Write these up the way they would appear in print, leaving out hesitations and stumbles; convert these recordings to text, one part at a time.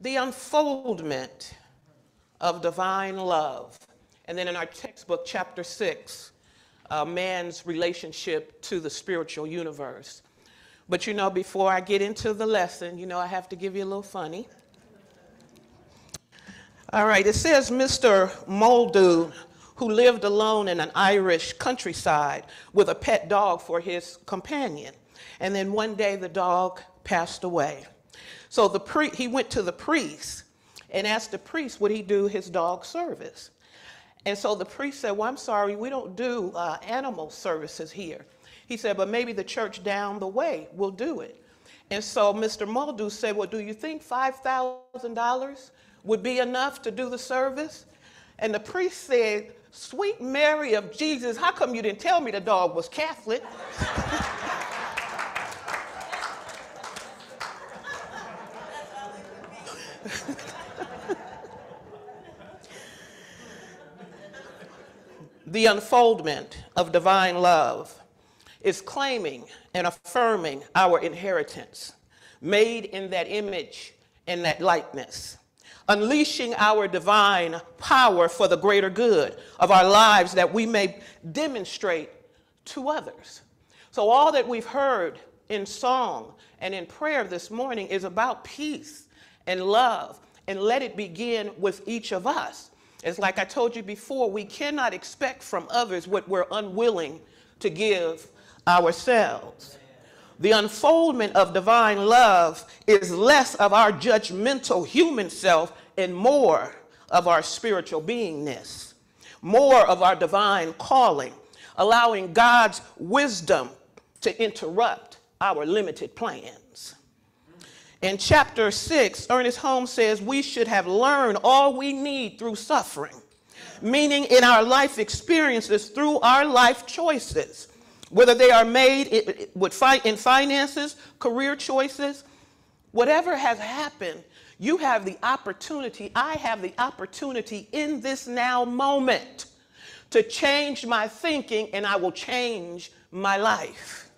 The unfoldment of divine love. And then in our textbook, chapter 6, man's relationship to the spiritual universe. But you know, before I get into the lesson, you know, I have to give you a little funny. All right, it says Mr. Muldoon, who lived alone in an Irish countryside with a pet dog for his companion. And then one day the dog passed away. So he went to the priest and asked the priest, would he do his dog service? And so the priest said, well, I'm sorry, we don't do animal services here. He said, but maybe the church down the way will do it. And so Mr. Muldoon said, well, do you think $5,000 would be enough to do the service? And the priest said, sweet Mary of Jesus, how come you didn't tell me the dog was Catholic? The unfoldment of divine love is claiming and affirming our inheritance, made in that image and that likeness, unleashing our divine power for the greater good of our lives that we may demonstrate to others. So all that we've heard in song and in prayer this morning is about peace and love, and let it begin with each of us. It's like I told you before, we cannot expect from others what we're unwilling to give ourselves. The unfoldment of divine love is less of our judgmental human self and more of our spiritual beingness, more of our divine calling, allowing God's wisdom to interrupt our limited plans. In chapter 6, Ernest Holmes says we should have learned all we need through suffering, meaning in our life experiences through our life choices, whether they are made in finances, career choices, whatever has happened, you have the opportunity, I have the opportunity in this now moment to change my thinking, and I will change my life.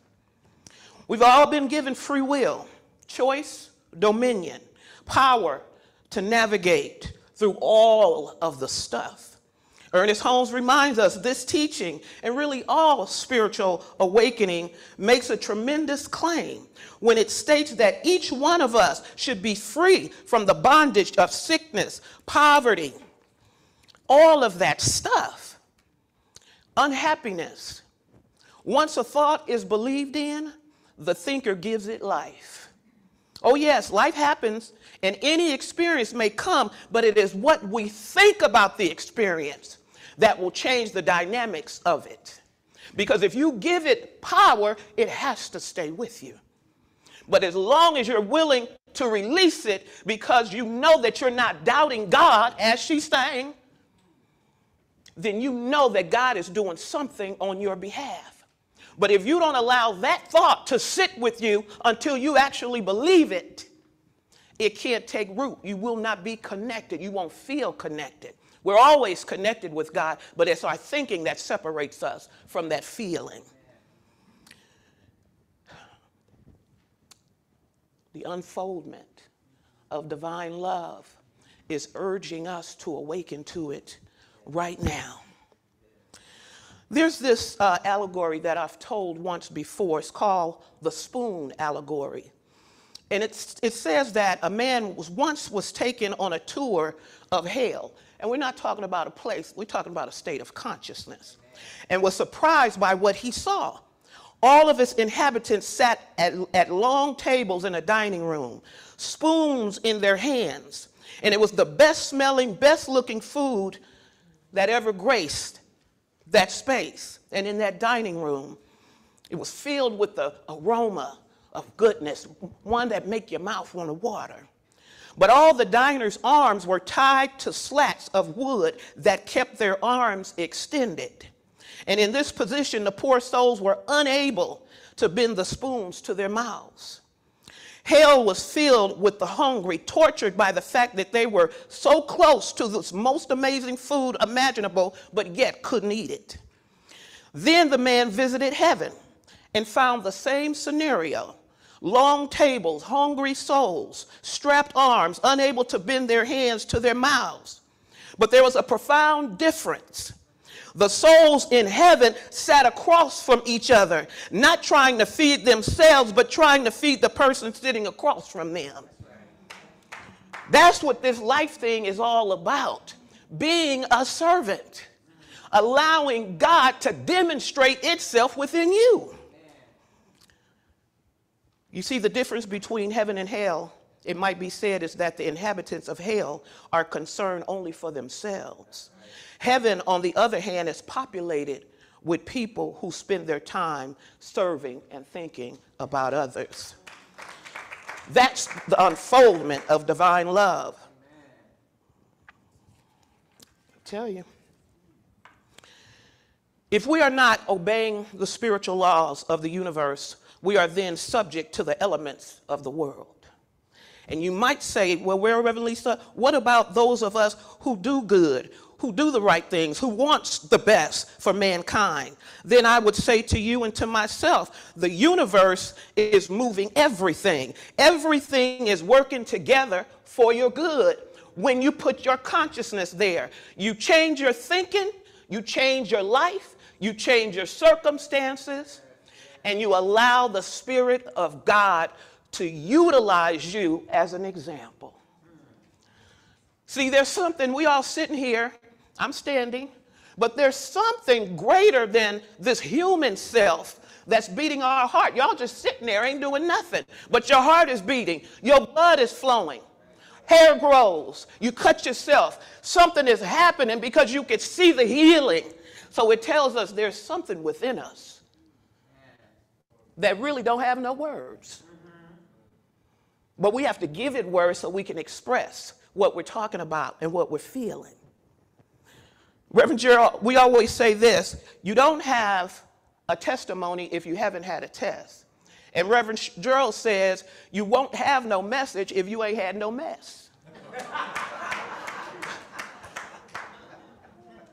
We've all been given free will, choice, dominion, power to navigate through all of the stuff. Ernest Holmes reminds us this teaching, and really all spiritual awakening, makes a tremendous claim when it states that each one of us should be free from the bondage of sickness, poverty, all of that stuff, unhappiness. Once a thought is believed in, the thinker gives it life. Oh yes, life happens and any experience may come, but it is what we think about the experience that will change the dynamics of it. Because if you give it power, it has to stay with you. But as long as you're willing to release it because you know that you're not doubting God, as she's saying, then you know that God is doing something on your behalf. But if you don't allow that thought to sit with you until you actually believe it, it can't take root. You will not be connected. You won't feel connected. We're always connected with God, but it's our thinking that separates us from that feeling. The unfoldment of divine love is urging us to awaken to it right now. There's this allegory that I've told once before. It's called the spoon allegory. And it says that a man once was taken on a tour of hell. And we're not talking about a place, we're talking about a state of consciousness. And was surprised by what he saw. All of its inhabitants sat at long tables in a dining room, spoons in their hands. And it was the best smelling, best looking food that ever graced that space. And in that dining room, it was filled with the aroma of goodness, one that make your mouth want to water. But all the diners' arms were tied to slats of wood that kept their arms extended. And in this position, the poor souls were unable to bend the spoons to their mouths. Hell was filled with the hungry, tortured by the fact that they were so close to this most amazing food imaginable, but yet couldn't eat it. Then the man visited heaven and found the same scenario, long tables, hungry souls, strapped arms, unable to bend their hands to their mouths. But there was a profound difference. The souls in heaven sat across from each other, not trying to feed themselves, but trying to feed the person sitting across from them. That's what this life thing is all about. Being a servant, allowing God to demonstrate itself within you. You see, the difference between heaven and hell, it might be said, is that the inhabitants of hell are concerned only for themselves. Heaven, on the other hand, is populated with people who spend their time serving and thinking about others. That's the unfoldment of divine love. I tell you, if we are not obeying the spiritual laws of the universe, we are then subject to the elements of the world. And you might say, well, Reverend Lisa, what about those of us who do good, who do the right things, who wants the best for mankind? Then I would say to you and to myself, the universe is moving everything. Everything is working together for your good when you put your consciousness there. You change your thinking, you change your life, you change your circumstances, and you allow the Spirit of God to utilize you as an example. See, there's something, we all sitting here, I'm standing, but there's something greater than this human self that's beating our heart. Y'all just sitting there, ain't doing nothing, but your heart is beating, your blood is flowing, hair grows, you cut yourself. Something is happening because you can see the healing. So it tells us there's something within us that really don't have no words. But we have to give it words so we can express what we're talking about and what we're feeling. Reverend Gerald, we always say this: you don't have a testimony if you haven't had a test. And Reverend Gerald says you won't have no message if you ain't had no mess.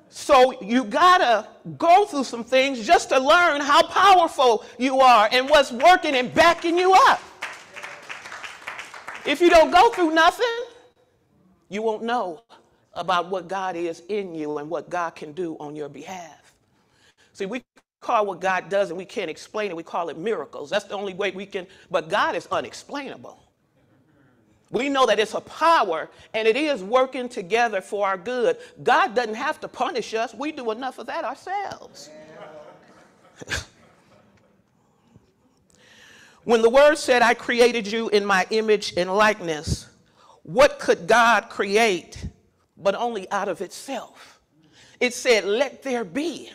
So you gotta go through some things just to learn how powerful you are and what's working and backing you up. If you don't go through nothing, you won't know about what God is in you and what God can do on your behalf. See, we call what God does and we can't explain it. We call it miracles. That's the only way we can, but God is unexplainable. We know that it's a power and it is working together for our good. God doesn't have to punish us. We do enough of that ourselves. When the word said, I created you in my image and likeness, what could God create but only out of itself? It said, let there be.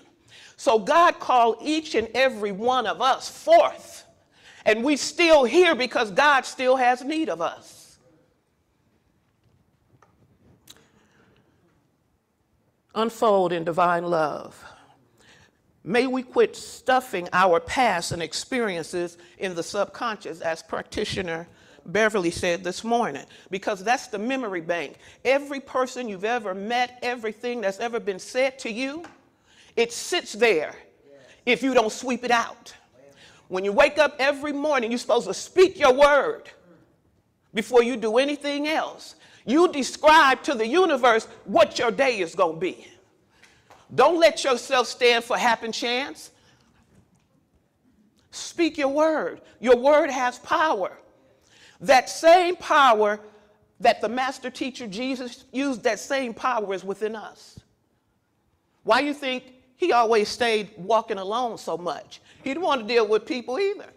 So God called each and every one of us forth, and we still here because God still has need of us. Unfold in divine love. May we quit stuffing our past and experiences in the subconscious, as practitioner Beverly said this morning, because that's the memory bank. Every person you've ever met, everything that's ever been said to you, it sits there if you don't sweep it out. When you wake up every morning, you're supposed to speak your word before you do anything else. You describe to the universe what your day is going to be. Don't let yourself stand for happen chance. Speak your word. Your word has power. That same power that the master teacher Jesus used, that same power is within us. Why do you think he always stayed walking alone so much? He didn't want to deal with people either.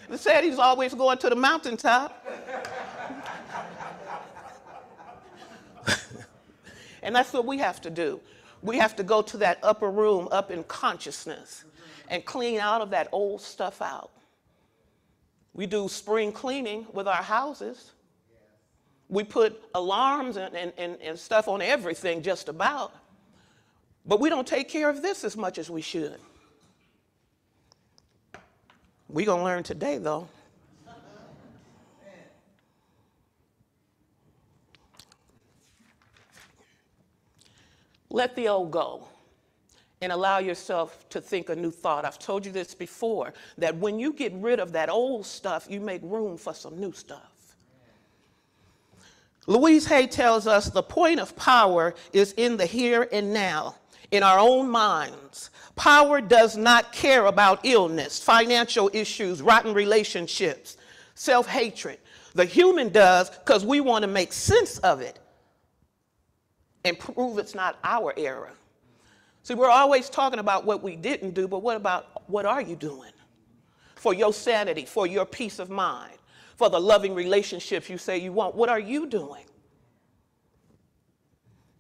They said he's always going to the mountaintop. And that's what we have to do. We have to go to that upper room up in consciousness and clean out of that old stuff out. We do spring cleaning with our houses. We put alarms and stuff on everything just about. But we don't take care of this as much as we should. We're going to learn today, though. Let the old go and allow yourself to think a new thought. I've told you this before, that when you get rid of that old stuff, you make room for some new stuff. Louise Hay tells us the point of power is in the here and now, in our own minds. Power does not care about illness, financial issues, rotten relationships, self-hatred. The human does because we want to make sense of it and prove it's not our error. See, we're always talking about what we didn't do, but what are you doing for your sanity, for your peace of mind, for the loving relationships you say you want? What are you doing?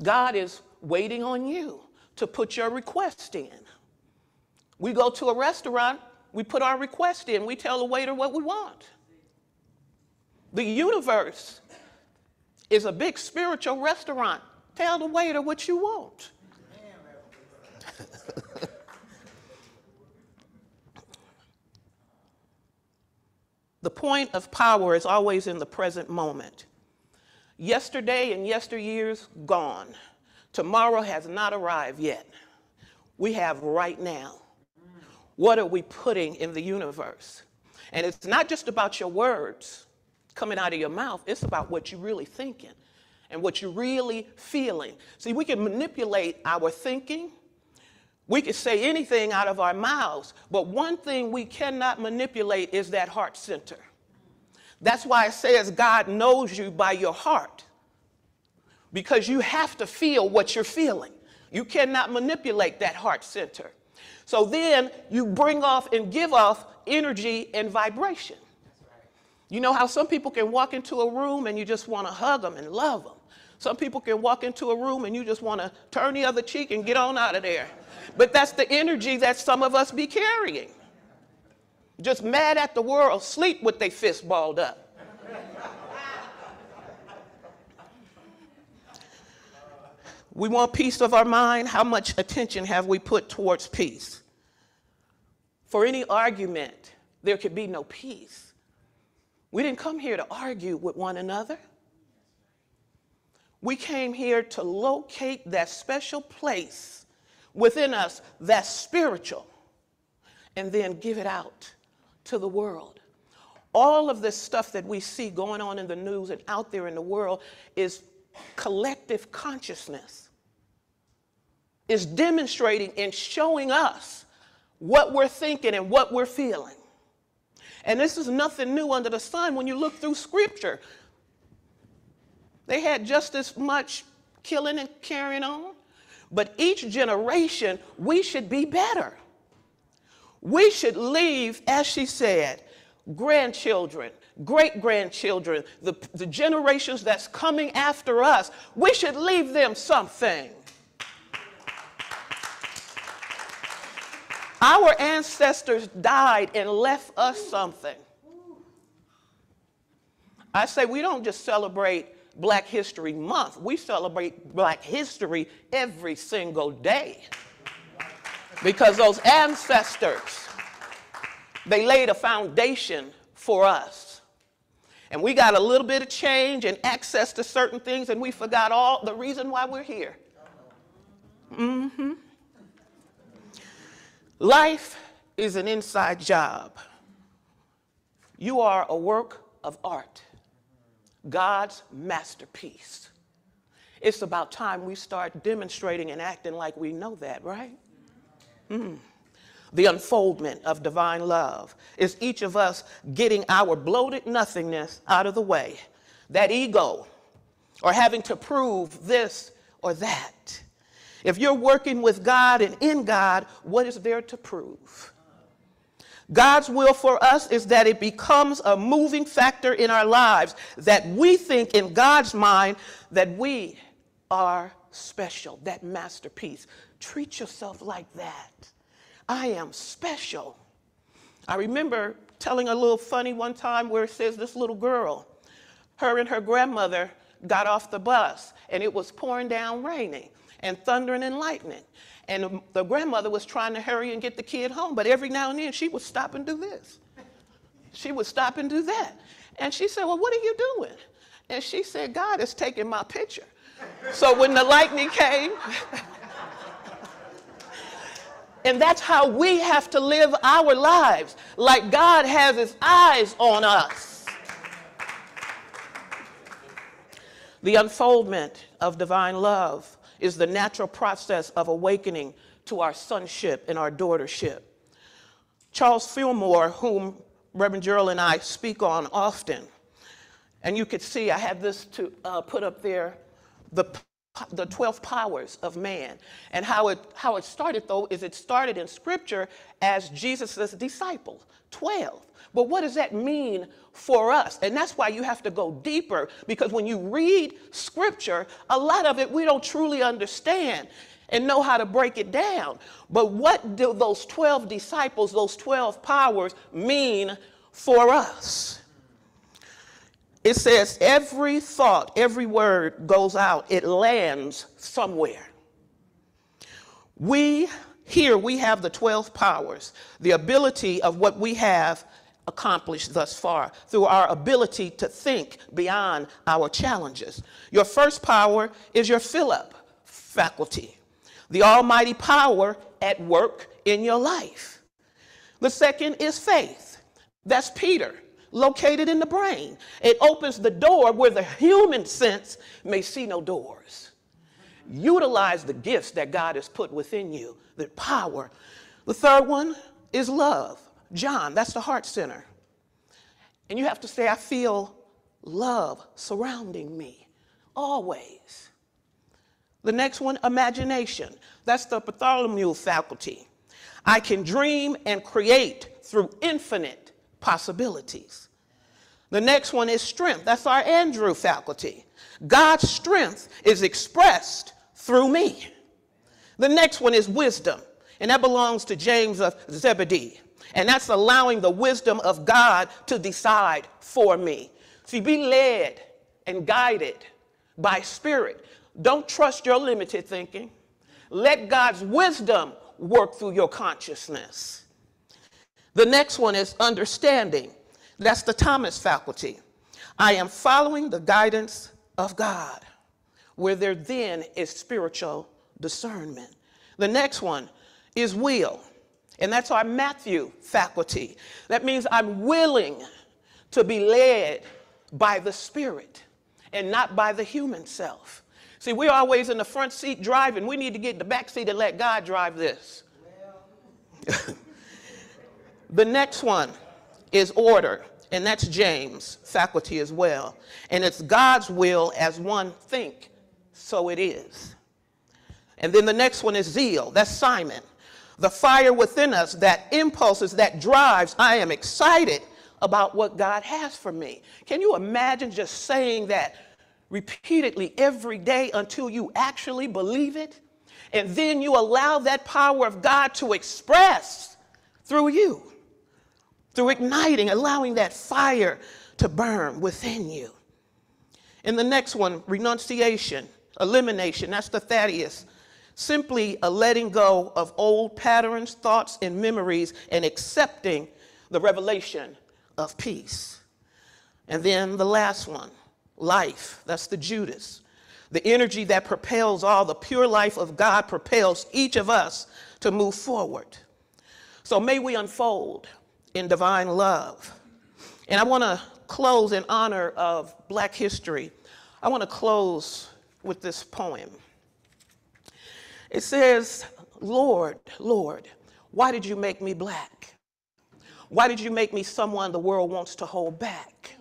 God is waiting on you to put your request in. We go to a restaurant, we put our request in, we tell the waiter what we want. The universe is a big spiritual restaurant. Tell the waiter what you want. The point of power is always in the present moment. Yesterday and yesteryears gone. Tomorrow has not arrived yet. We have right now. What are we putting in the universe? And it's not just about your words coming out of your mouth. It's about what you're really thinking and what you're really feeling. See, we can manipulate our thinking. We can say anything out of our mouths, but one thing we cannot manipulate is that heart center. That's why it says God knows you by your heart, because you have to feel what you're feeling. You cannot manipulate that heart center. So then you bring off and give off energy and vibration. You know how some people can walk into a room and you just want to hug them and love them. Some people can walk into a room and you just want to turn the other cheek and get on out of there. But that's the energy that some of us be carrying. Just mad at the world, sleep with their fist balled up. We want peace of our mind. How much attention have we put towards peace? For any argument, there could be no peace. We didn't come here to argue with one another. We came here to locate that special place within us that's spiritual, and then give it out to the world. All of this stuff that we see going on in the news and out there in the world is collective consciousness. Is demonstrating and showing us what we're thinking and what we're feeling. And this is nothing new under the sun. When you look through scripture, they had just as much killing and carrying on. But each generation, we should be better. We should leave, as she said, grandchildren, great-grandchildren, the generations that's coming after us, we should leave them something. Our ancestors died and left us something. I say we don't just celebrate Black History Month. We celebrate Black history every single day. Because those ancestors, they laid a foundation for us. And we got a little bit of change and access to certain things, and we forgot all the reason why we're here. Life is an inside job. You are a work of art, God's masterpiece. It's about time we start demonstrating and acting like we know that, right? The unfoldment of divine love is each of us getting our bloated nothingness out of the way, that ego, or having to prove this or that. If you're working with God and in God, what is there to prove? God's will for us is that it becomes a moving factor in our lives, that we think in God's mind that we are special, that masterpiece. Treat yourself like that. I am special. I remember telling a little funny one time where it says this little girl, her and her grandmother got off the bus and it was pouring down raining and thundering and lightning. And the grandmother was trying to hurry and get the kid home, but every now and then she would stop and do this. She would stop and do that. And she said, well, what are you doing? And she said, God is taking my picture. So when the lightning came, And that's how we have to live our lives, like God has his eyes on us. The unfoldment of divine love is the natural process of awakening to our sonship and our daughtership. Charles Fillmore, whom Reverend Gerald and I speak on often, and you could see I have this to put up there, the 12 powers of man. And how it started, though, is it started in Scripture as Jesus' disciples, 12. But what does that mean for us? And that's why you have to go deeper, because when you read Scripture, a lot of it we don't truly understand and know how to break it down. But what do those 12 disciples, those 12 powers mean for us? It says every thought, every word goes out, it lands somewhere. Here we have the 12 powers, the ability of what we have accomplished thus far through our ability to think beyond our challenges. Your first power is your fill-up faculty, the almighty power at work in your life. The second is faith. That's Peter, located in the brain. It opens the door where the human sense may see no doors. Utilize the gifts that God has put within you, the power. The third one is love. John, that's the heart center. And you have to say, I feel love surrounding me always. The next one, imagination. That's the Bartholomew faculty. I can dream and create through infinite possibilities. The next one is strength. That's our Andrew faculty. God's strength is expressed through me. The next one is wisdom, and that belongs to James of Zebedee. And that's allowing the wisdom of God to decide for me. See, be led and guided by spirit. Don't trust your limited thinking. Let God's wisdom work through your consciousness. The next one is understanding. That's the Thomas faculty. I am following the guidance of God, where there then is spiritual discernment. The next one is will, and that's our Matthew faculty. That means I'm willing to be led by the Spirit and not by the human self. See, we're always in the front seat driving. We need to get in the back seat and let God drive this. The next one is order, and that's James faculty as well. And it's God's will as one think, so it is. And then the next one is zeal. That's Simon. The fire within us, that impulses, that drives. I am excited about what God has for me. Can you imagine just saying that repeatedly every day until you actually believe it? And then you allow that power of God to express through you, through igniting, allowing that fire to burn within you. And the next one, renunciation, elimination. That's the Thaddeus. Simply a letting go of old patterns, thoughts, and memories, and accepting the revelation of peace. And then the last one, life. That's the Judas. The energy that propels all, the pure life of God propels each of us to move forward. So may we unfold in divine love. And I want to close in honor of Black history. I want to close with this poem. It says, Lord, Lord, why did you make me black? Why did you make me someone the world wants to hold back?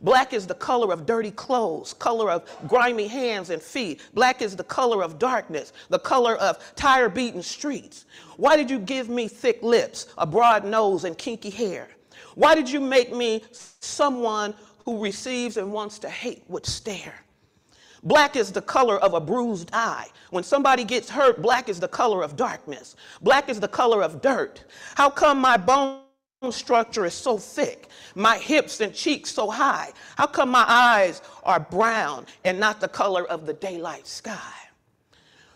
Black is the color of dirty clothes, color of grimy hands and feet. Black is the color of darkness, the color of tire-beaten streets. Why did you give me thick lips, a broad nose, and kinky hair? Why did you make me someone who receives and wants to hate with stare? Black is the color of a bruised eye. When somebody gets hurt, black is the color of darkness. Black is the color of dirt. How come my bone structure is so thick, my hips and cheeks so high? How come my eyes are brown and not the color of the daylight sky?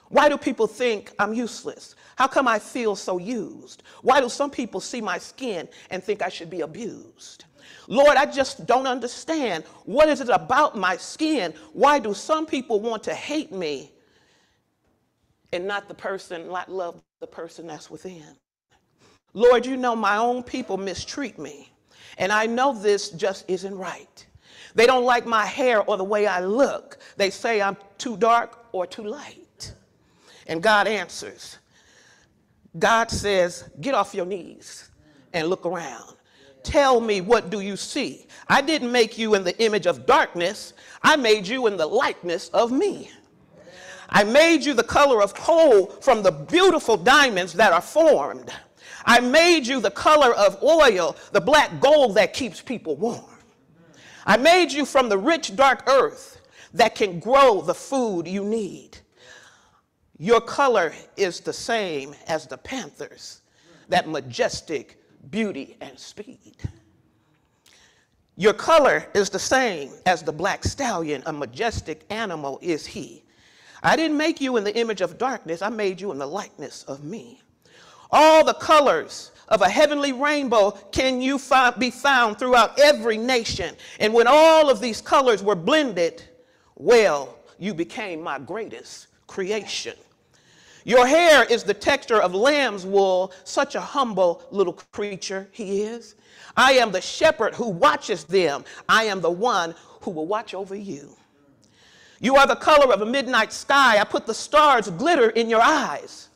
Why do people think I'm useless? How come I feel so used? Why do some people see my skin and think I should be abused? Lord, I just don't understand. What is it about my skin? Why do some people want to hate me and not the person, not love the person that's within. Lord, you know my own people mistreat me, and I know this just isn't right. They don't like my hair or the way I look. They say I'm too dark or too light. And God answers. God says, get off your knees and look around. Tell me, what do you see? I didn't make you in the image of darkness. I made you in the likeness of me. I made you the color of coal from the beautiful diamonds that are formed. I made you the color of oil, the black gold that keeps people warm. I made you from the rich, dark earth that can grow the food you need. Your color is the same as the panther's, that majestic beauty and speed. Your color is the same as the black stallion, a majestic animal is he. I didn't make you in the image of darkness, I made you in the likeness of me. All the colors of a heavenly rainbow can be found throughout every nation. And when all of these colors were blended, well, you became my greatest creation. Your hair is the texture of lamb's wool, such a humble little creature he is. I am the shepherd who watches them. I am the one who will watch over you. You are the color of a midnight sky. I put the stars glitter in your eyes.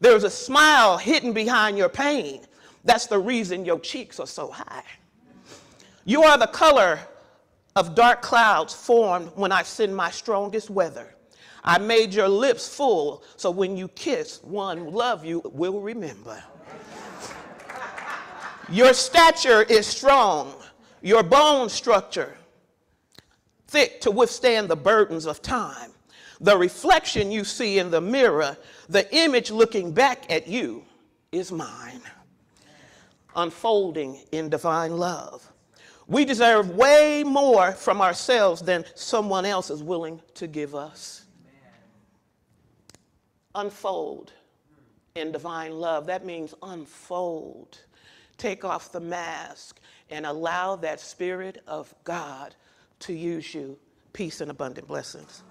There's a smile hidden behind your pain. That's the reason your cheeks are so high. You are the color of dark clouds formed when I send my strongest weather. I made your lips full, so when you kiss, one who loves you will remember. Your stature is strong, your bone structure thick to withstand the burdens of time. The reflection you see in the mirror, the image looking back at you is mine. Unfolding in divine love. We deserve way more from ourselves than someone else is willing to give us. Unfold in divine love. That means unfold. Take off the mask and allow that Spirit of God to use you. Peace and abundant blessings.